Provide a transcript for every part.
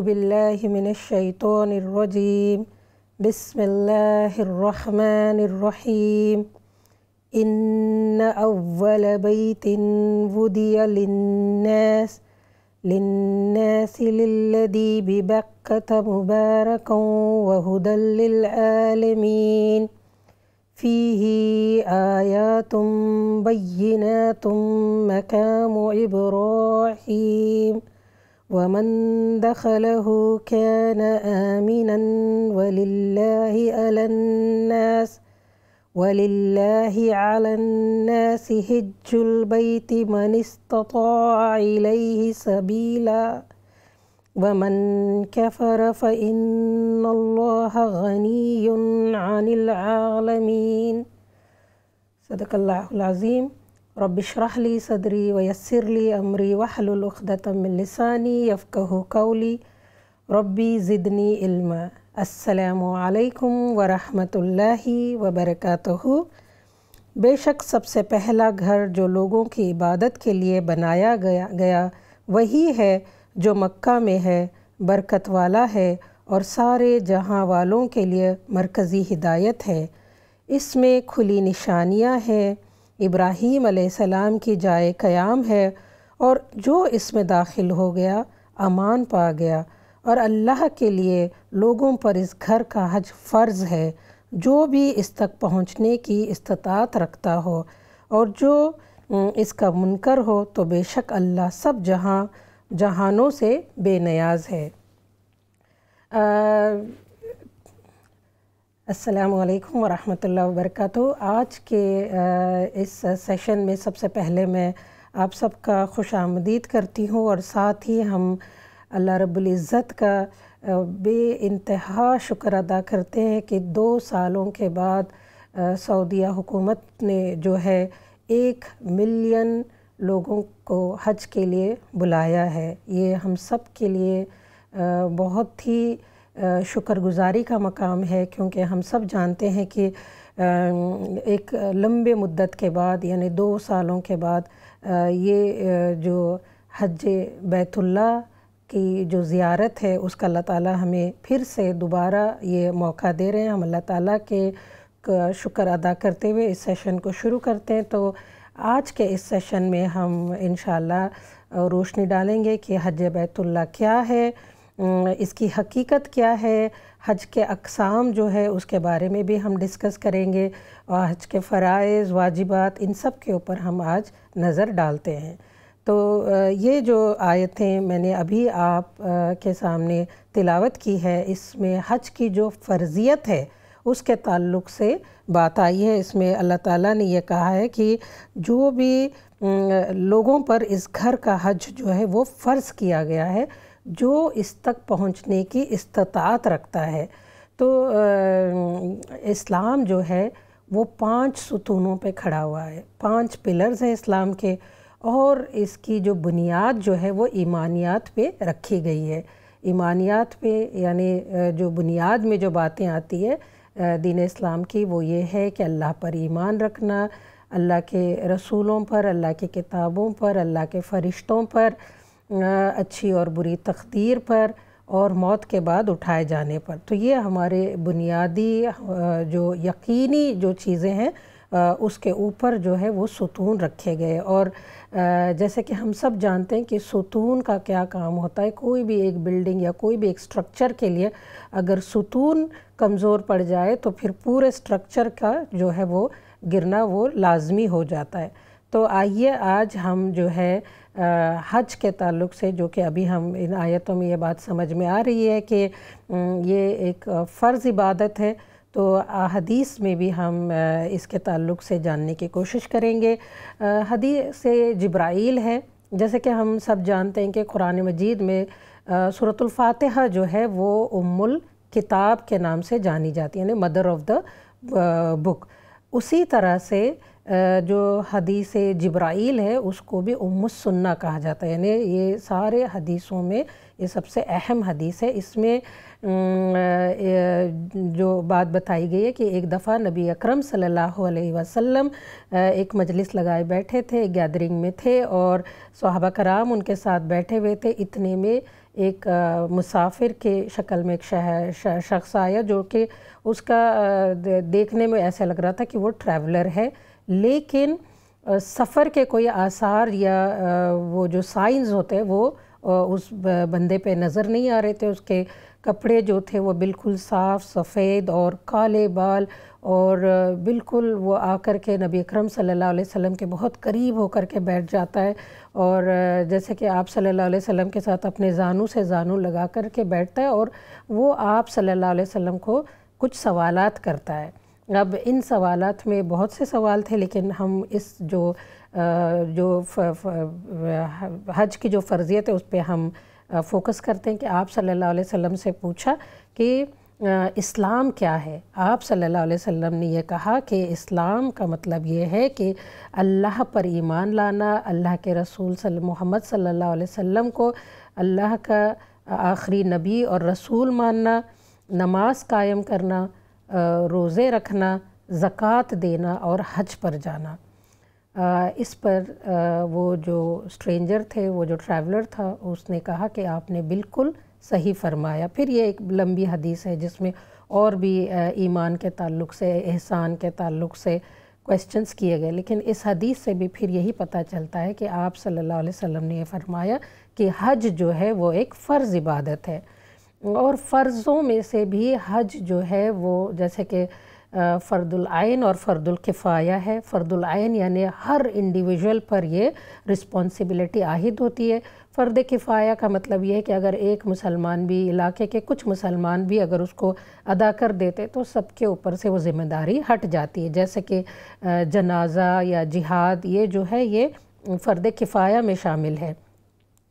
أعوذ بالله من الشيطان الرجيم بسم الله الرحمن الرحيم إن أول بيت وُدِيَ للناس للذي ببكة مباركا وهدى للعالمين فيه آيات بينات مقام إبراهيم ومن دخله كان آمنا ولله على الناس حج البيت من استطاع إليه سبيلا ومن كفر فإن الله غني عن العالمين صدق الله العظيم رب اشرح لي صدري ويسر لي أمري واحلل عقدة من لساني يفقهوا قولي ربی زدنی علما۔ السلام علیکم ورحمۃ وبرکاتہ۔ بے شک سب سے پہلا گھر جو لوگوں کی عبادت کے لیے بنایا گیا وہی ہے جو مکہ میں ہے، برکت والا ہے اور سارے جہاں والوں کے لیے مرکزی ہدایت ہے۔ اس میں کھلی نشانیاں ہیں، ابراہیم علیہ السلام کی جائے قیام ہے اور جو اس میں داخل ہو گیا امان پا گیا، اور اللہ کے لیے لوگوں پر اس گھر کا حج فرض ہے، جو بھی اس تک پہنچنے کی استطاعت رکھتا ہو، اور جو اس کا منکر ہو تو بے شک اللہ سب جہانوں سے بے نیاز ہے۔ السلام علیکم ورحمۃ اللہ وبرکاتہ۔ آج کے اس سیشن میں سب سے پہلے میں آپ سب کا خوش آمدید کرتی ہوں، اور ساتھ ہی ہم اللہ رب العزت کا بے انتہا شکر ادا کرتے ہیں کہ 2 سالوں کے بعد سعودیہ حکومت نے جو ہے 1 ملین لوگوں کو حج کے لیے بلایا ہے۔ یہ ہم سب کے لیے بہت ہی شکر گزاری کا مقام ہے، کیونکہ ہم سب جانتے ہیں کہ ایک لمبے مدت کے بعد یعنی 2 سالوں کے بعد یہ جو حج بیت اللہ کی جو زیارت ہے اس کا اللہ تعالیٰ ہمیں پھر سے دوبارہ یہ موقع دے رہے ہیں۔ ہم اللہ تعالیٰ کے شکر ادا کرتے ہوئے اس سیشن کو شروع کرتے ہیں۔ تو آج کے اس سیشن میں ہم انشاءاللہ روشنی ڈالیں گے کہ حج بیت اللہ کیا ہے، اس کی حقیقت کیا ہے، حج کے اقسام جو ہے اس کے بارے میں بھی ہم ڈسکس کریں گے، اور حج کے فرائض، واجبات، ان سب کے اوپر ہم آج نظر ڈالتے ہیں۔ تو یہ جو آیتیں میں نے ابھی آپ کے سامنے تلاوت کی ہے، اس میں حج کی جو فرضیت ہے اس کے تعلق سے بات آئی ہے۔ اس میں اللہ تعالیٰ نے یہ کہا ہے کہ جو بھی لوگوں پر اس گھر کا حج جو ہے وہ فرض کیا گیا ہے، جو اس تک پہنچنے کی استطاعت رکھتا ہے۔ تو اسلام جو ہے وہ 5 ستونوں پہ کھڑا ہوا ہے، 5 پلرز ہیں اسلام کے، اور اس کی جو بنیاد جو ہے وہ ایمانیات پہ رکھی گئی ہے۔ ایمانیات پہ یعنی جو بنیاد میں جو باتیں آتی ہے دین اسلام کی، وہ یہ ہے کہ اللہ پر ایمان رکھنا، اللہ کے رسولوں پر، اللہ کی کتابوں پر، اللہ کے فرشتوں پر، اچھی اور بری تقدیر پر، اور موت کے بعد اٹھائے جانے پر۔ تو یہ ہمارے بنیادی جو یقینی جو چیزیں ہیں اس کے اوپر جو ہے وہ ستون رکھے گئے۔ اور جیسے کہ ہم سب جانتے ہیں کہ ستون کا کیا کام ہوتا ہے، کوئی بھی ایک بلڈنگ یا کوئی بھی ایک سٹرکچر کے لیے اگر ستون کمزور پڑ جائے تو پھر پورے سٹرکچر کا جو ہے وہ گرنا وہ لازمی ہو جاتا ہے۔ تو آئیے آج ہم جو ہے حج کے تعلق سے، جو کہ ابھی ہم ان آیتوں میں یہ بات سمجھ میں آ رہی ہے کہ یہ ایک فرض عبادت ہے، تو حدیث میں بھی ہم اس کے تعلق سے جاننے کی کوشش کریں گے۔ حدیث جبرائیل ہے، جیسے کہ ہم سب جانتے ہیں کہ قرآن مجید میں سورۃ الفاتحہ جو ہے وہ ام الکتاب کے نام سے جانی جاتی ہے، یعنی مدر آف دا بک۔ اسی طرح سے جو حدیث جبرائیل ہے اس کو بھی ام السنہ کہا جاتا ہے، یعنی یہ سارے حدیثوں میں یہ سب سے اہم حدیث ہے۔ اس میں جو بات بتائی گئی ہے کہ ایک دفعہ نبی اکرم صلی اللہ علیہ وسلم ایک مجلس لگائے بیٹھے تھے، ایک گیدرنگ میں تھے، اور صحابہ کرام ان کے ساتھ بیٹھے ہوئے تھے۔ اتنے میں ایک مسافر کے شکل میں ایک شخص آیا جو کہ اس کا دیکھنے میں ایسا لگ رہا تھا کہ وہ ٹریولر ہے، لیکن سفر کے کوئی آثار یا وہ جو سائنز ہوتے ہیں وہ اس بندے پہ نظر نہیں آ رہے تھے۔ اس کے کپڑے جو تھے وہ بالکل صاف سفید اور کالے بال، اور بالکل وہ آ کر کے نبی اکرم صلی اللہ علیہ وسلم کے بہت قریب ہو کر کے بیٹھ جاتا ہے، اور جیسے کہ آپ صلی اللہ علیہ وسلم کے ساتھ اپنے زانو سے زانو لگا کر کے بیٹھتا ہے، اور وہ آپ صلی اللہ علیہ وسلم کو کچھ سوالات کرتا ہے۔ اب ان سوالات میں بہت سے سوال تھے، لیکن ہم اس جو حج کی جو فرضیت ہے اس پہ ہم فوکس کرتے ہیں کہ آپ صلی اللہ علیہ وسلم سے پوچھا کہ اسلام کیا ہے۔ آپ صلی اللہ علیہ وسلم نے یہ کہا کہ اسلام کا مطلب یہ ہے کہ اللہ پر ایمان لانا، اللہ کے رسول محمد صلی اللہ علیہ وسلم کو اللہ کا آخری نبی اور رسول ماننا، نماز قائم کرنا، روزے رکھنا، زکوٰۃ دینا اور حج پر جانا۔ اس پر وہ جو اسٹرینجر تھے، وہ جو ٹریولر تھا، اس نے کہا کہ آپ نے بالکل صحیح فرمایا۔ پھر یہ ایک لمبی حدیث ہے جس میں اور بھی ایمان کے تعلق سے، احسان کے تعلق سے کویسچنز کیے گئے، لیکن اس حدیث سے بھی پھر یہی پتہ چلتا ہے کہ آپ صلی اللہ علیہ وسلم نے یہ فرمایا کہ حج جو ہے وہ ایک فرض عبادت ہے، اور فرضوں میں سے بھی حج جو ہے وہ جیسے کہ فرض العین اور فرض الکفایہ ہے۔ فرض العین یعنی ہر انڈیویژول پر یہ رسپانسبلٹی عائد ہوتی ہے۔ فرض کفایہ کا مطلب یہ ہے کہ اگر ایک مسلمان بھی، علاقے کے کچھ مسلمان بھی اگر اس کو ادا کر دیتے تو سب کے اوپر سے وہ ذمہ داری ہٹ جاتی ہے، جیسے کہ جنازہ یا جہاد، یہ جو ہے یہ فرض کفایہ میں شامل ہے۔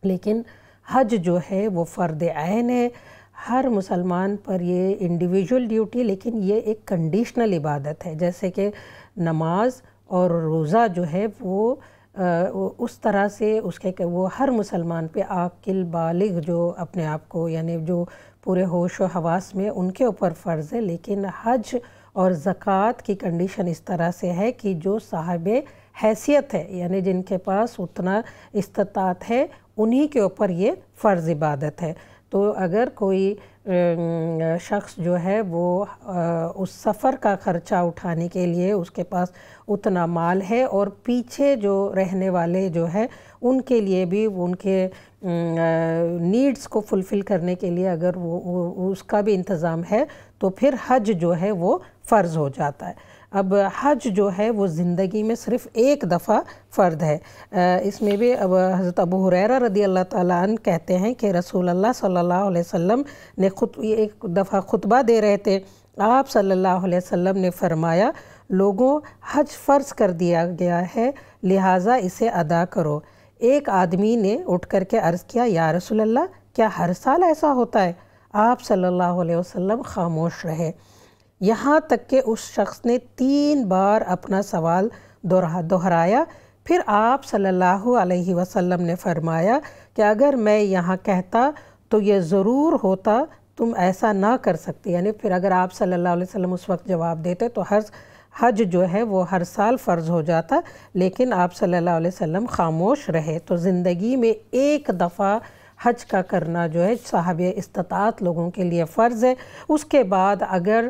لیکن حج جو ہے وہ فرض عین ہے، ہر مسلمان پر یہ انڈیویژول ڈیوٹی، لیکن یہ ایک کنڈیشنل عبادت ہے، جیسے کہ نماز اور روزہ جو ہے وہ اس طرح سے اس کے وہ ہر مسلمان پہ عاقل بالغ جو اپنے آپ کو یعنی جو پورے ہوش و حواس میں ان کے اوپر فرض ہے، لیکن حج اور زکوٰۃ کی کنڈیشن اس طرح سے ہے کہ جو صاحب حیثیت ہے، یعنی جن کے پاس اتنا استطاعت ہے، انہی کے اوپر یہ فرض عبادت ہے۔ تو اگر کوئی شخص جو ہے وہ اس سفر کا خرچہ اٹھانے کے لیے اس کے پاس اتنا مال ہے، اور پیچھے جو رہنے والے جو ہے ان کے لیے بھی ان کے نیڈز کو فلفل کرنے کے لیے اگر وہ اس کا بھی انتظام ہے، تو پھر حج جو ہے وہ فرض ہو جاتا ہے۔ اب حج جو ہے وہ زندگی میں صرف ایک دفعہ فرض ہے۔ اس میں بھی اب حضرت ابو ہریرہ رضی اللہ تعالیٰ عنہ کہتے ہیں کہ رسول اللہ صلی اللہ علیہ وسلم نے ایک دفعہ خطبہ دے رہے تھے، آپ صلی اللہ علیہ وسلم نے فرمایا، لوگوں حج فرض کر دیا گیا ہے، لہٰذا اسے ادا کرو۔ ایک آدمی نے اٹھ کر کے عرض کیا، یا رسول اللہ، کیا ہر سال ایسا ہوتا ہے؟ آپ صلی اللہ علیہ وسلم خاموش رہے، یہاں تک کہ اس شخص نے 3 بار اپنا سوال دہرایا۔ پھر آپ صلی اللہ علیہ وسلم نے فرمایا کہ اگر میں یہاں کہتا تو یہ ضرور ہوتا، تم ایسا نہ کر سکتے، یعنی پھر اگر آپ صلی اللہ علیہ وسلم اس وقت جواب دیتے تو حج جو ہے وہ ہر سال فرض ہو جاتا، لیکن آپ صلی اللہ علیہ وسلم خاموش رہے۔ تو زندگی میں ایک دفعہ حج کا کرنا جو ہے صاحب استطاعت لوگوں کے لیے فرض ہے۔ اس کے بعد اگر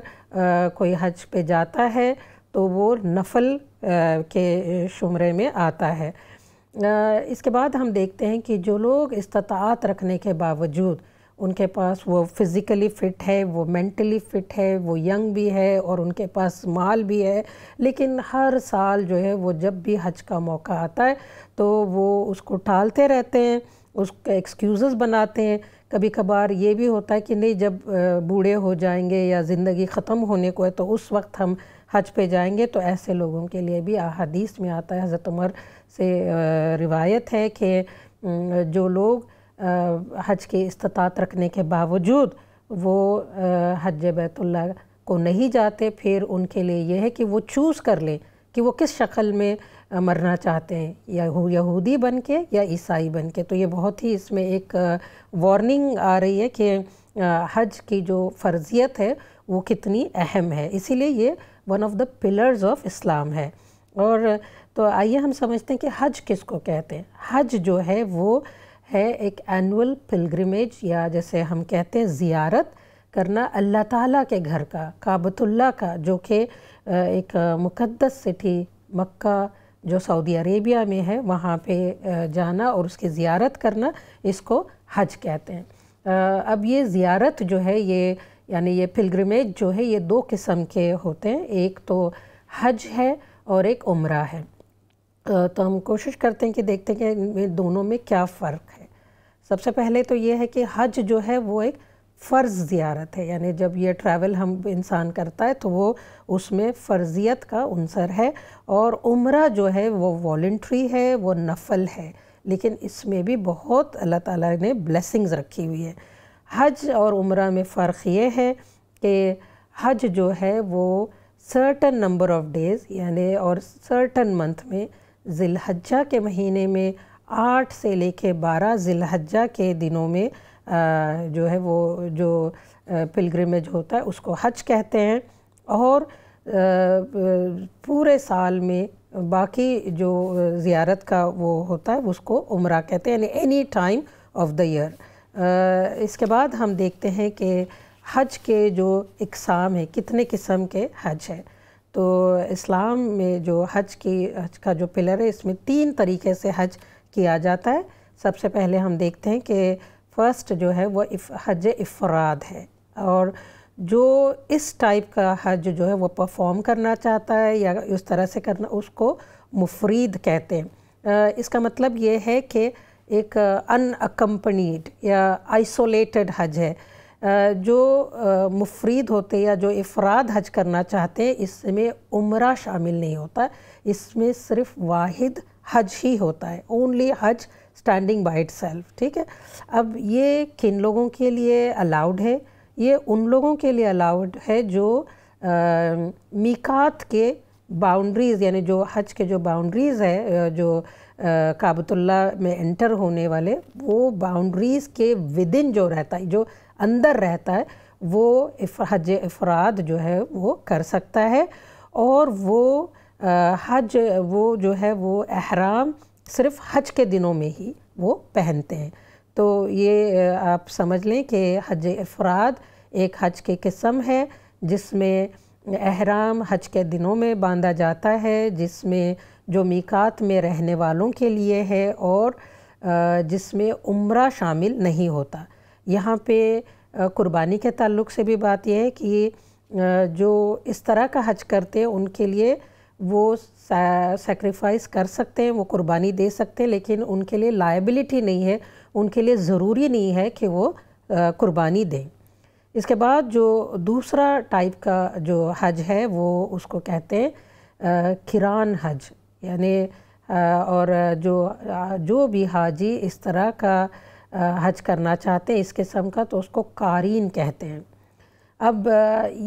کوئی حج پہ جاتا ہے تو وہ نفل کے شمرے میں آتا ہے۔ اس کے بعد ہم دیکھتے ہیں کہ جو لوگ استطاعت رکھنے کے باوجود ان کے پاس وہ فزیکلی فٹ ہے، وہ مینٹلی فٹ ہے، وہ ینگ بھی ہے اور ان کے پاس مال بھی ہے، لیکن ہر سال جو ہے وہ جب بھی حج کا موقع آتا ہے تو وہ اس کو ٹالتے رہتے ہیں، اس کے ایکسکیوزز بناتے ہیں۔ کبھی کبھار یہ بھی ہوتا ہے کہ نہیں، جب بوڑھے ہو جائیں گے یا زندگی ختم ہونے کو ہے تو اس وقت ہم حج پہ جائیں گے، تو ایسے لوگوں کے لیے بھی احادیث میں آتا ہے، حضرت عمر سے روایت ہے کہ جو لوگ حج کی استطاعت رکھنے کے باوجود وہ حج بیت اللہ کو نہیں جاتے، پھر ان کے لیے یہ ہے کہ وہ چوز کر لیں کہ وہ کس شکل میں مرنا چاہتے ہیں، یا یہودی بن کے یا عیسائی بن کے۔ تو یہ بہت ہی اس میں ایک وارننگ آ رہی ہے کہ حج کی جو فرضیت ہے وہ کتنی اہم ہے، اسی لیے یہ one of the pillars of Islam ہے۔ اور تو آئیے ہم سمجھتے ہیں کہ حج کس کو کہتے ہیں۔ حج جو ہے وہ ہے ایک اینول پلگرمیج یا جیسے ہم کہتے ہیں زیارت کرنا اللہ تعالیٰ کے گھر کا، کعبۃ اللہ کا، جو کہ ایک مقدس سٹی مکہ جو سعودی عربیہ میں ہے، وہاں پہ جانا اور اس کی زیارت کرنا، اس کو حج کہتے ہیں۔ اب یہ زیارت جو ہے یہ پلگرمیج جو ہے یہ 2 قسم کے ہوتے ہیں، ایک تو حج ہے اور ایک عمرہ ہے۔ تو ہم کوشش کرتے ہیں کہ دیکھتے ہیں کہ ان دونوں میں کیا فرق ہے۔ سب سے پہلے تو یہ ہے کہ حج جو ہے وہ ایک فرض زیارت ہے، یعنی جب یہ ٹریول ہم انسان کرتا ہے تو وہ اس میں فرضیت کا عنصر ہے، اور عمرہ جو ہے وہ والنٹری ہے، وہ نفل ہے، لیکن اس میں بھی بہت اللہ تعالیٰ نے بلیسنگز رکھی ہوئی ہے۔ حج اور عمرہ میں فرق یہ ہے کہ حج جو ہے وہ سرٹن نمبر آف ڈیز یعنی اور سرٹن منتھ میں ذی الحجہ کے مہینے میں 8 سے لے کے 12 ذی الحجہ کے دنوں میں جو ہے وہ جو پلگرمیج ہوتا ہے اس کو حج کہتے ہیں، اور پورے سال میں باقی جو زیارت کا وہ ہوتا ہے اس کو عمرہ کہتے ہیں، یعنی any time of the year. اس کے بعد ہم دیکھتے ہیں کہ حج کے جو اقسام ہیں، کتنے قسم کے حج ہے۔ تو اسلام میں جو حج کا جو پلر ہے، اس میں 3 طریقے سے حج کیا جاتا ہے۔ سب سے پہلے ہم دیکھتے ہیں کہ فرسٹ جو ہے وہ حج افراد ہے، اور جو اس ٹائپ کا حج جو ہے وہ پرفارم کرنا چاہتا ہے یا اس طرح سے کرنا، اس کو مفرید کہتے ہیں۔ اس کا مطلب یہ ہے کہ ایک ان اکمپنیڈ یا آئسولیٹڈ حج ہے۔ جو مفرید ہوتے یا جو افراد حج کرنا چاہتے ہیں، اس میں عمرہ شامل نہیں ہوتا، اس میں صرف واحد حج ہی ہوتا ہے، only Hajj standing by it self, ٹھیک ہے۔ اب یہ کن لوگوں کے لیے الاؤڈ ہے؟ یہ ان لوگوں کے لیے الاؤڈ ہے جو میقات کے باؤنڈریز، یعنی جو حج کے جو باؤنڈریز ہے، جو کعبۃ اللہ میں انٹر ہونے والے، وہ باؤنڈریز کے ودن جو رہتا ہے، جو اندر رہتا ہے، وہ حج افراد جو ہے وہ کر سکتا ہے، اور وہ حج وہ جو ہے وہ احرام صرف حج کے دنوں میں ہی وہ پہنتے ہیں۔ تو یہ آپ سمجھ لیں کہ حج افراد ایک حج کی قسم ہے جس میں احرام حج کے دنوں میں باندھا جاتا ہے، جس میں جو میقات میں رہنے والوں کے لیے ہے، اور جس میں عمرہ شامل نہیں ہوتا۔ یہاں پہ قربانی کے تعلق سے بھی بات یہ ہے کہ جو اس طرح کا حج کرتے ہیں ان کے لیے وہ سیکریفائس کر سکتے ہیں، وہ قربانی دے سکتے ہیں، لیکن ان کے لیے لائبلٹی نہیں ہے، ان کے لیے ضروری نہیں ہے کہ وہ قربانی دیں۔ اس کے بعد جو دوسرا ٹائپ کا جو حج ہے وہ اس کو کہتے ہیں قران حج، یعنی اور جو بھی حاجی اس طرح کا حج کرنا چاہتے ہیں اس قسم کا، تو اس کو قارین کہتے ہیں۔ اب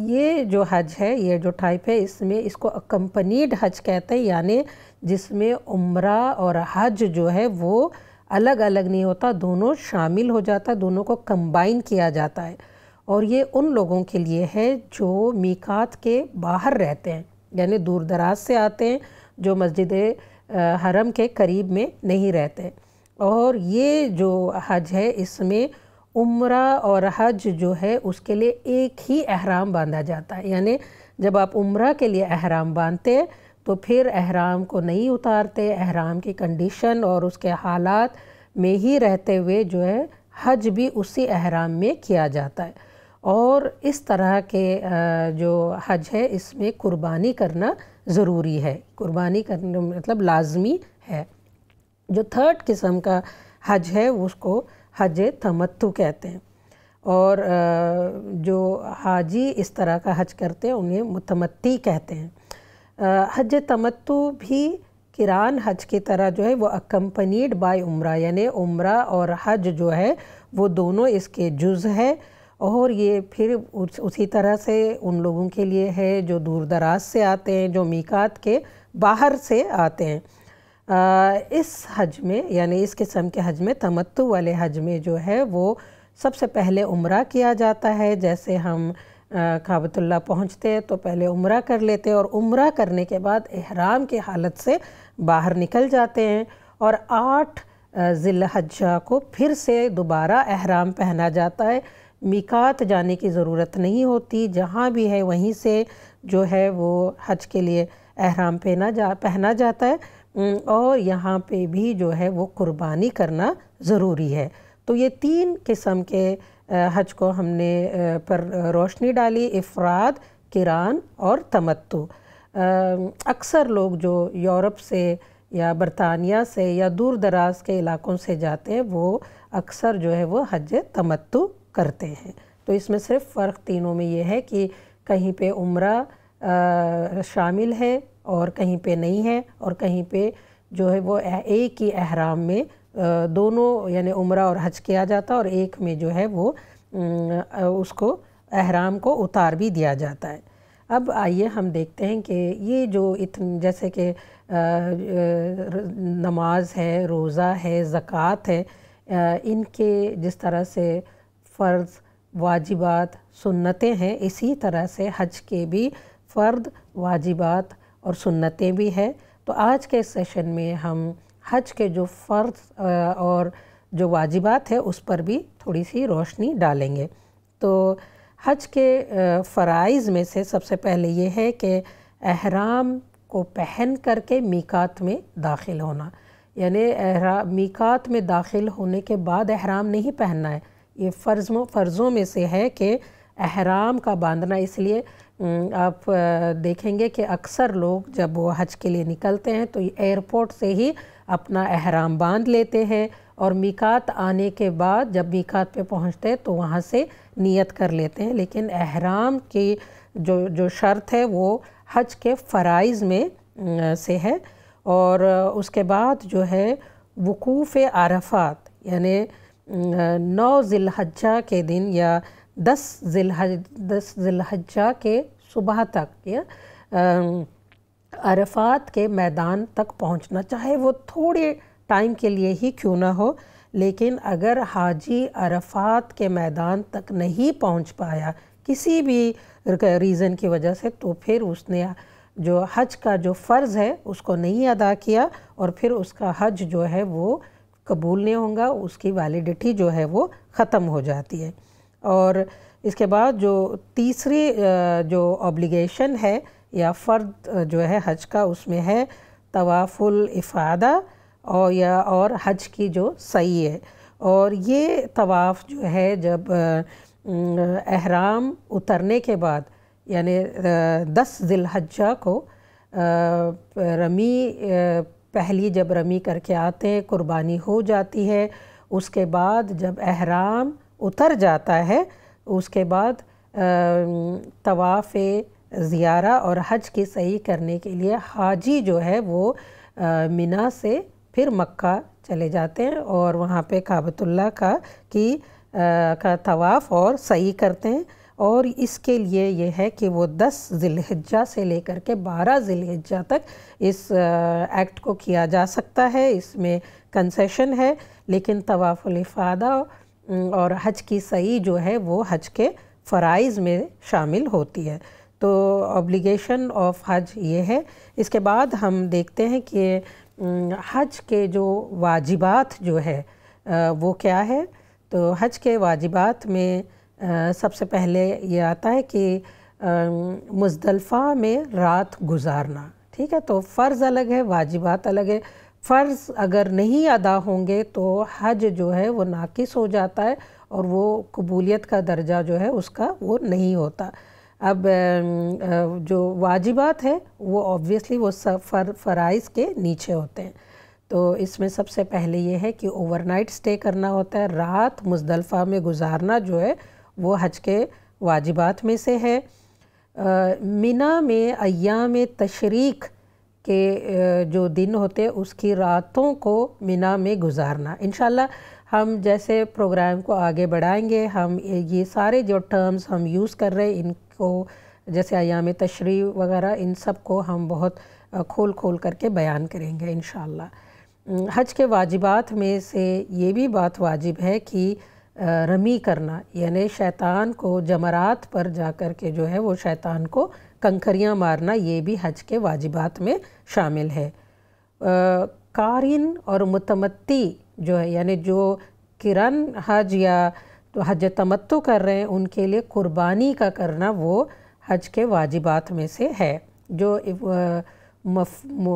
یہ جو حج ہے، یہ جو ٹائپ ہے، اس کو اکمپنیڈ حج کہتے ہیں، یعنی جس میں عمرہ اور حج جو ہے وہ الگ الگ نہیں ہوتا، دونوں شامل ہو جاتا ہے، دونوں کو کمبائن کیا جاتا ہے، اور یہ ان لوگوں کے لیے ہے جو میقات کے باہر رہتے ہیں، یعنی دور دراز سے آتے ہیں، جو مسجد حرم کے قریب میں نہیں رہتے۔ اور یہ جو حج ہے اس میں عمرہ اور حج جو ہے اس کے لیے ایک ہی احرام باندھا جاتا ہے، یعنی جب آپ عمرہ کے لیے احرام باندھتے ہیں تو پھر احرام کو نہیں اتارتے، احرام کی کنڈیشن اور اس کے حالات میں ہی رہتے ہوئے جو ہے حج بھی اسی احرام میں کیا جاتا ہے۔ اور اس طرح کے جو حج ہے اس میں قربانی کرنا ضروری ہے، قربانی کرنا مطلب لازمی ہے۔ جو تھرڈ قسم کا حج ہے اس کو حج تمتع کہتے ہیں، اور جو حاجی اس طرح کا حج کرتے ہیں انہیں متمتع کہتے ہیں۔ حج تمتع بھی قران حج کی طرح جو ہے وہ اکمپنیڈ بائی عمرہ، یعنی عمرہ اور حج جو ہے وہ دونوں اس کے جز ہے، اور یہ پھر اسی طرح سے ان لوگوں کے لیے ہے جو دور دراز سے آتے ہیں، جو میقات کے باہر سے آتے ہیں۔ اس حج میں یعنی اس قسم کے حج میں، تمتع والے حج میں جو ہے وہ سب سے پہلے عمرہ کیا جاتا ہے، جیسے ہم کعبۃ اللہ پہنچتے ہیں تو پہلے عمرہ کر لیتے ہیں، اور عمرہ کرنے کے بعد احرام کی حالت سے باہر نکل جاتے ہیں، اور 8 ذی الحجہ کو پھر سے دوبارہ احرام پہنا جاتا ہے، میقات جانے کی ضرورت نہیں ہوتی، جہاں بھی ہے وہیں سے جو ہے وہ حج کے لیے احرام پہنا جاتا ہے، اور یہاں پہ بھی جو ہے وہ قربانی کرنا ضروری ہے۔ تو یہ 3 قسم کے حج کو ہم نے پر روشنی ڈالی، افراد، قران اور تمتع۔ اکثر لوگ جو یورپ سے یا برطانیہ سے یا دور دراز کے علاقوں سے جاتے ہیں وہ اکثر جو ہے وہ حج تمتع کرتے ہیں۔ تو اس میں صرف فرق تینوں میں یہ ہے کہ کہیں پہ عمرہ شامل ہے اور کہیں پہ نہیں ہے، اور کہیں پہ جو ہے وہ ایک ہی احرام میں دونوں یعنی عمرہ اور حج کیا جاتا ہے، اور ایک میں جو ہے وہ اس کو احرام کو اتار بھی دیا جاتا ہے۔ اب آئیے ہم دیکھتے ہیں کہ یہ جو جیسے کہ نماز ہے، روزہ ہے، زکوٰۃ ہے، ان کے جس طرح سے فرض، واجبات، سنتیں ہیں، اسی طرح سے حج کے بھی فرض، واجبات اور سنتیں بھی ہیں۔ تو آج کے سیشن میں ہم حج کے جو فرض اور جو واجبات ہے اس پر بھی تھوڑی سی روشنی ڈالیں گے۔ تو حج کے فرائض میں سے سب سے پہلے یہ ہے کہ احرام کو پہن کر کے میقات میں داخل ہونا، یعنی میقات میں داخل ہونے کے بعد احرام نہیں پہننا ہے۔ یہ فرضوں میں سے ہے کہ احرام کا باندھنا، اس لیے آپ دیکھیں گے کہ اکثر لوگ جب وہ حج کے لیے نکلتے ہیں تو ایئرپورٹ سے ہی اپنا احرام باندھ لیتے ہیں، اور میقات آنے کے بعد جب میقات پہ پہنچتے ہیں تو وہاں سے نیت کر لیتے ہیں۔ لیکن احرام کی جو شرط ہے وہ حج کے فرائض میں سے ہے۔ اور اس کے بعد جو ہے وقوف عرفات، یعنی 9 ذی الحجہ کے دن یا 10 ذی الحجہ کے صبح تک عرفات کے میدان تک پہنچنا، چاہے وہ تھوڑے ٹائم کے لیے ہی کیوں نہ ہو، لیکن اگر حاجی عرفات کے میدان تک نہیں پہنچ پایا کسی بھی ریزن کی وجہ سے، تو پھر اس نے جو حج کا جو فرض ہے اس کو نہیں ادا کیا، اور پھر اس کا حج جو ہے وہ قبول نہیں ہوگا، اس کی ویلیڈیٹی جو ہے وہ ختم ہو جاتی ہے۔ اور اس کے بعد جو تیسری جو اوبلیگیشن ہے یا فرض جو ہے حج کا، اس میں ہے طواف الافاضہ اور حج کی جو سعی ہے۔ اور یہ طواف جو ہے جب احرام اترنے کے بعد، یعنی 10 ذی الحجہ کو پہلی جب رمی کر کے آتے ہیں، قربانی ہو جاتی ہے، اس کے بعد جب احرام اتر جاتا ہے اس کے بعد طواف زیارہ اور حج کی سعی کرنے کے لیے حاجی جو ہے وہ منا سے پھر مکہ چلے جاتے ہیں، اور وہاں پہ کعبۃ اللہ کا طواف اور سعی کرتے ہیں۔ اور اس کے لیے یہ ہے کہ وہ 10 ذی الحجہ سے لے کر کے 12 ذی الحجہ تک اس ایکٹ کو کیا جا سکتا ہے، اس میں کنسیشن ہے، لیکن طواف الافاضہ اور حج کی سعی جو ہے وہ حج کے فرائض میں شامل ہوتی ہے۔ تو اوبلیگیشن آف حج یہ ہے۔ اس کے بعد ہم دیکھتے ہیں کہ حج کے جو واجبات جو ہے وہ کیا ہے۔ تو حج کے واجبات میں سب سے پہلے یہ آتا ہے کہ مزدلفہ میں رات گزارنا، ٹھیک ہے۔ تو فرض الگ ہے، واجبات الگ ہے۔ فرض اگر نہیں ادا ہوں گے تو حج جو ہے وہ ناقص ہو جاتا ہے، اور وہ قبولیت کا درجہ جو ہے اس کا وہ نہیں ہوتا۔ اب جو واجبات ہیں وہ آبویسلی وہ فرائض کے نیچے ہوتے ہیں۔ تو اس میں سب سے پہلے یہ ہے کہ اوور نائٹ سٹے کرنا ہوتا ہے، رات مزدلفہ میں گزارنا جو ہے وہ حج کے واجبات میں سے ہے۔ منا میں ایام تشریق کے جو دن ہوتے اس کی راتوں کو منا میں گزارنا۔ انشاءاللہ ہم جیسے پروگرام کو آگے بڑھائیں گے، ہم یہ سارے جو ٹرمز ہم یوز کر رہے ہیں ان کو، جیسے ایام تشریق وغیرہ، ان سب کو ہم بہت کھول کر کے بیان کریں گے انشاءاللہ۔ حج کے واجبات میں سے یہ بھی بات واجب ہے کہ رمی کرنا، یعنی شیطان کو جمرات پر جا کر کے جو ہے وہ شیطان کو کنکریاں مارنا، یہ بھی حج کے واجبات میں شامل ہے۔ قارن اور متمتی جو ہے یعنی جو قران حج یا تو حج تمتع کر رہے ہیں ان کے لیے قربانی کا کرنا وہ حج کے واجبات میں سے ہے۔ جو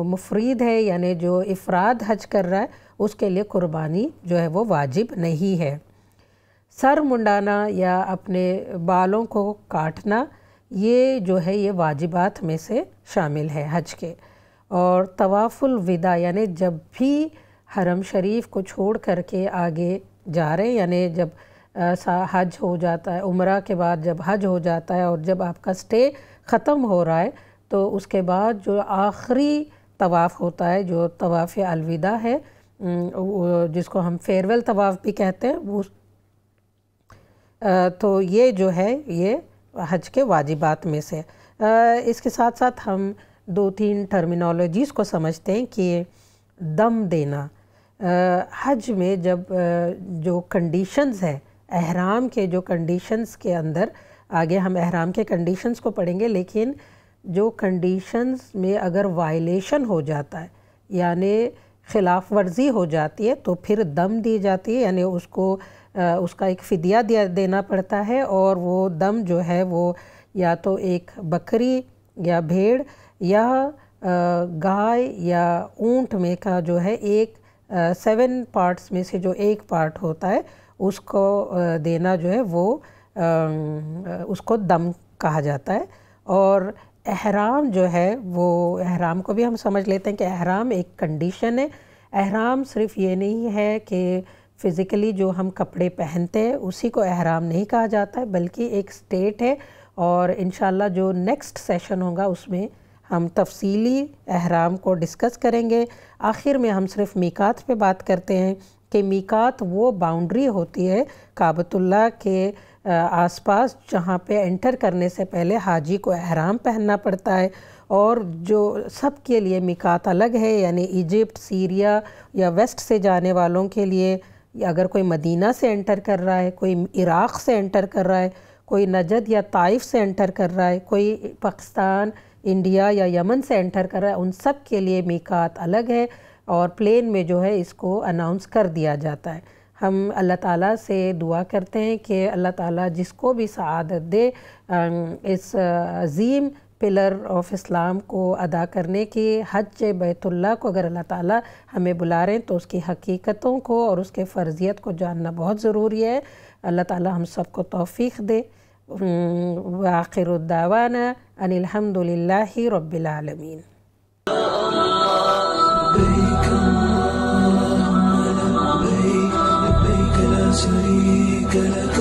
مفرید ہے یعنی جو افراد حج کر رہا ہے اس کے لیے قربانی جو ہے وہ واجب نہیں ہے۔ سر منڈانا یا اپنے بالوں کو کاٹنا یہ جو ہے یہ واجبات میں سے شامل ہے حج کے۔ اور طواف الوداع یعنی جب بھی حرم شریف کو چھوڑ کر کے آگے جا رہے ہیں، یعنی جب حج ہو جاتا ہے، عمرہ کے بعد جب حج ہو جاتا ہے اور جب آپ کا سٹے ختم ہو رہا ہے تو اس کے بعد جو آخری طواف ہوتا ہے جو طواف الوداع ہے جس کو ہم فیئرویل طواف بھی کہتے ہیں، وہ تو یہ جو ہے یہ حج کے واجبات میں سے۔ اس کے ساتھ ساتھ ہم 2-3 ٹرمینالوجیز کو سمجھتے ہیں کہ دم دینا حج میں جب جو کنڈیشنز ہے احرام کے جو کنڈیشنز کے اندر، آگے ہم احرام کے کنڈیشنز کو پڑھیں گے، لیکن جو کنڈیشنز میں اگر وائلیشن ہو جاتا ہے یعنی خلاف ورزی ہو جاتی ہے تو پھر دم دی جاتی ہے، یعنی اس کا ایک فدیہ دینا پڑتا ہے، اور وہ دم جو ہے وہ یا تو ایک بکری یا بھیڑ یا گائے یا اونٹ میں کا جو ہے ایک 7 پارٹس میں سے جو ایک پارٹ ہوتا ہے اس کو دینا جو ہے وہ اس کو دم کہا جاتا ہے۔ اور احرام جو ہے وہ احرام کو بھی ہم سمجھ لیتے ہیں کہ احرام ایک کنڈیشن ہے۔ احرام صرف یہ نہیں ہے کہ فزیکلی جو ہم کپڑے پہنتے ہیں اسی کو احرام نہیں کہا جاتا ہے، بلکہ ایک سٹیٹ ہے، اور انشاءاللہ جو نیکسٹ سیشن ہوگا اس میں ہم تفصیلی احرام کو ڈسکس کریں گے۔ آخر میں ہم صرف میقات پہ بات کرتے ہیں کہ میقات وہ باؤنڈری ہوتی ہے کعبۃ اللہ کے آس پاس جہاں پہ انٹر کرنے سے پہلے حاجی کو احرام پہننا پڑتا ہے، اور جو سب کے لیے میقات الگ ہے، یعنی ایجپٹ، سیریا یا ویسٹ سے جانے والوں کے لیے، اگر کوئی مدینہ سے انٹر کر رہا ہے، کوئی عراق سے انٹر کر رہا ہے، کوئی نجد یا طائف سے انٹر کر رہا ہے، کوئی پاکستان، انڈیا یا یمن سے انٹر کر رہا ہے، ان سب کے لیے میقات الگ ہے، اور پلین میں جو ہے اس کو اناؤنس کر دیا جاتا ہے۔ ہم اللہ تعالیٰ سے دعا کرتے ہیں کہ اللہ تعالیٰ جس کو بھی سعادت دے اس عظیم پلر آف اسلام کو ادا کرنے کی، حج بیت اللہ کو اگر اللہ تعالیٰ ہمیں بلا رہے ہیں تو اس کی حقیقتوں کو اور اس کے فرضیت کو جاننا بہت ضروری ہے۔ اللہ تعالیٰ ہم سب کو توفیق دے۔ وآخر الدعوانا ان الحمد للہ رب العالمین۔ لبيك لا شريك لك